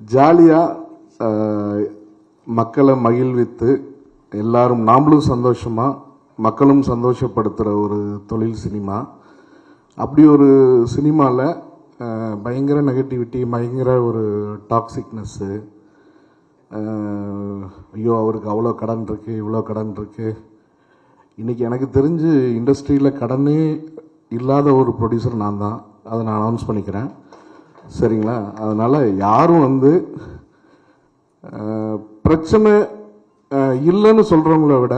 ஜாலியாக மக்களை மகிழ்வித்து எல்லாரும் நாமளும் சந்தோஷமாக மக்களும் சந்தோஷப்படுத்துகிற ஒரு தொழில் சினிமா. அப்படி ஒரு சினிமாவில் பயங்கர நெகட்டிவிட்டி, பயங்கர ஒரு டாக்ஸிக்னஸ்ஸு, ஐயோ அவருக்கு அவ்வளோ கடன் இருக்குது, இவ்வளோ கடன் இருக்குது. இன்றைக்கி எனக்கு தெரிஞ்சு இண்டஸ்ட்ரியில் கடனே இல்லாத ஒரு ப்ரொடியூசர் நான் தான். அதை நான் அனௌன்ஸ் பண்ணிக்கிறேன், சரிங்களா? அதனால் யாரும் பிரச்சனை இல்லைன்னு சொல்கிறவங்கள விட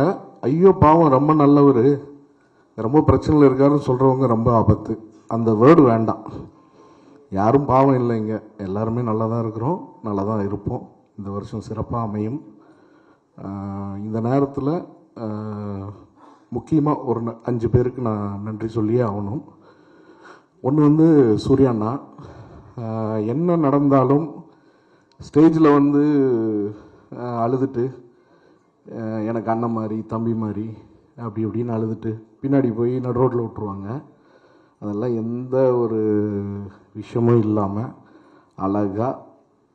ஐயோ பாவம் ரொம்ப நல்லவர், ரொம்ப பிரச்சனையில் இருக்காருன்னு சொல்கிறவங்க ரொம்ப ஆபத்து. அந்த வேர்டு வேண்டாம். யாரும் பாவம் இல்லைங்க, எல்லாருமே நல்லா தான் இருக்கிறோம், நல்லா தான் இருப்போம். இந்த வருஷம் சிறப்பாக அமையும். இந்த நேரத்தில் முக்கியமாக ஒரு 5 பேருக்கு நான் நன்றி சொல்லியே ஆகணும். ஒன்று சூர்யாண்ணா. என்ன நடந்தாலும் ஸ்டேஜில் அழுதுட்டு எனக்கு அண்ணன் மாதிரி தம்பி மாதிரி அப்படி இப்படின்னு அழுதுட்டு பின்னாடி போய் நடு ரோட்டில் விட்டுருவாங்க. அதெல்லாம் எந்த ஒரு விஷயமும் இல்லாமல் அழகாக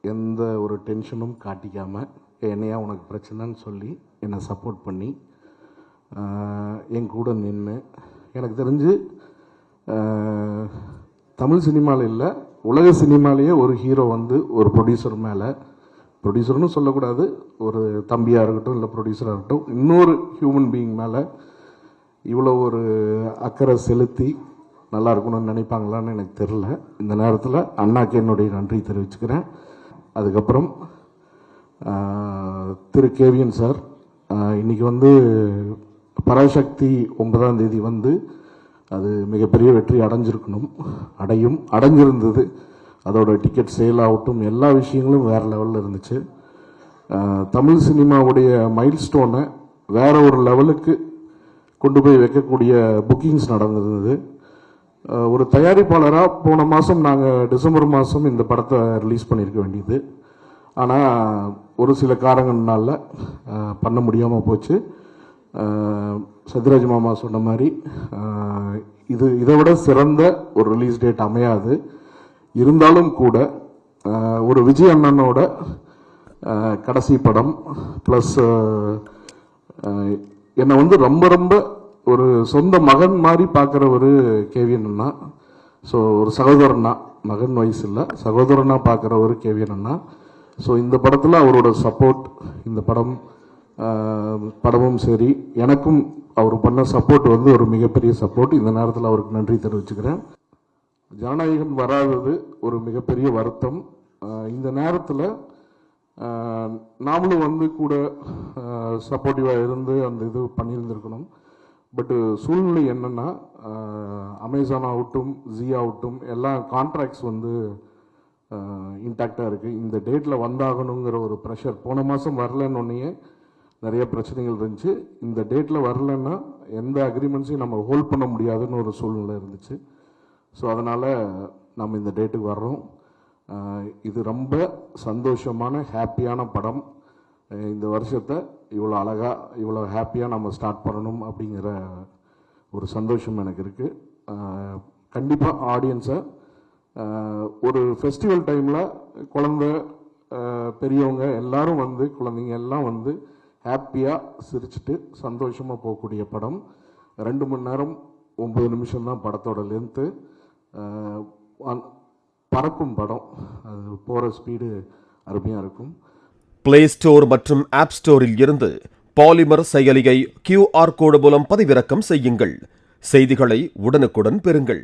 எந்த ஒரு டென்ஷனும் காட்டிக்காமல் என்னையா உனக்கு பிரச்சனைன்னு சொல்லி என்னை சப்போர்ட் பண்ணி என் கூட நின்று, எனக்கு தெரிஞ்சு தமிழ் சினிமாவில் இல்லை உலக சினிமாலேயே ஒரு ஹீரோ ஒரு ப்ரொடியூசர் மேலே, ப்ரொடியூசர்னு சொல்லக்கூடாது, ஒரு தம்பியாக இருக்கட்டும் இல்லை ப்ரொடியூசராக இருக்கட்டும், இன்னொரு ஹியூமன் பீயிங் மேலே இவ்வளோ ஒரு அக்கறை செலுத்தி நல்லா இருக்கணும்னு நினைப்பாங்களான்னு எனக்கு தெரில. இந்த நேரத்தில் அண்ணாக்கு என்னுடைய நன்றி தெரிவிச்சுக்கிறேன். அதுக்கப்புறம் திரு கேவிஎன் சார், இன்றைக்கி பராசக்தி 9ஆம் தேதி அது மிகப்பெரிய வெற்றி அடைஞ்சிருந்தது. அதோட டிக்கெட் சேல் ஆகட்டும், எல்லா விஷயங்களும் வேறு லெவலில் இருந்துச்சு. தமிழ் சினிமாவுடைய மைல் ஸ்டோனை வேற ஒரு லெவலுக்கு கொண்டு போய் வைக்கக்கூடிய புக்கிங்ஸ் நடந்தது. ஒரு தயாரிப்பாளராக போன மாதம் நாங்கள் டிசம்பர் மாதம் இந்த படத்தை ரிலீஸ் பண்ணியிருக்க வேண்டியது. ஆனால் ஒரு சில காரணங்கள்னால பண்ண முடியாமல் போச்சு. சத்யராஜ் மாமா சொன்ன மாதிரி இதை விட சிறந்த ஒரு ரிலீஸ் டேட் அமையாது. இருந்தாலும் கூட ஒரு விஜய் அண்ணனோட கடைசி படம் ப்ளஸ் என்னை ரொம்ப ரொம்ப ஒரு சொந்த மகன் மாதிரி பார்க்குற ஒரு கேவிஎன் அண்ணா. ஸோ ஒரு சகோதரனா, மகன் வயசு இல்லை, சகோதரனா பார்க்குற ஒரு கேவிஎன் அண்ணா. ஸோ இந்த படத்தில் அவரோட சப்போர்ட், இந்த படமும் சரி, எனக்கும் அவர் பண்ண சப்போர்ட் ஒரு மிகப்பெரிய சப்போர்ட். இந்த நேரத்தில் அவருக்கு நன்றி தெரிவிச்சுக்கிறேன். ஜனநாயகன் வராதது ஒரு மிகப்பெரிய வருத்தம். இந்த நேரத்தில் நாமளும் கூட சப்போர்ட்டிவாக இருந்து அந்த இது பண்ணியிருந்திருக்கணும். பட்டு சூழ்நிலை என்னென்னா, அமேசான் ஆகட்டும், ஜி ஆகட்டும், எல்லா கான்ட்ராக்ட்ஸ் இன்டாக்டாக இருக்குது. இந்த டேட்டில் வந்தாகணுங்கிற ஒரு ப்ரெஷர் போன மாதம் வரலன்னொன்னே நிறைய பிரச்சனைகள் இருந்துச்சு. இந்த டேட்டில் வரலன்னா எந்த அக்ரிமெண்ட்ஸையும் நம்ம ஹோல்ட் பண்ண முடியாதுன்னு ஒரு சூழ்நிலை இருந்துச்சு. ஸோ அதனால் நம்ம இந்த டேட்டுக்கு வர்றோம். இது ரொம்ப சந்தோஷமான ஹாப்பியான படம். இந்த வருஷத்தை இவ்வளோ அழகாக இவ்வளோ ஹாப்பியாக நம்ம ஸ்டார்ட் பண்ணணும் அப்படிங்கிற ஒரு சந்தோஷம் எனக்கு இருக்குது. கண்டிப்பாக ஆடியன்ஸை ஒரு ஃபெஸ்டிவல் டைமில் குழந்தை பெரியவங்க எல்லாரும் குழந்தைங்க எல்லாம் ஹாப்பியாக சிரிச்சுட்டு சந்தோஷமாக போகக்கூடிய படம். 2 மணி நேரம் 9 நிமிஷம் தான் படத்தோட லென்த்து. பறக்கும் படம், அது போகிற ஸ்பீடு அருமையாக இருக்கும். பிளே ஸ்டோர் மற்றும் ஆப் ஸ்டோரில் இருந்து பாலிமர் செயலியை QR கோடு மூலம் பதிவிறக்கம் செய்யுங்கள். செய்திகளை உடனுக்குடன் பெறுங்கள்.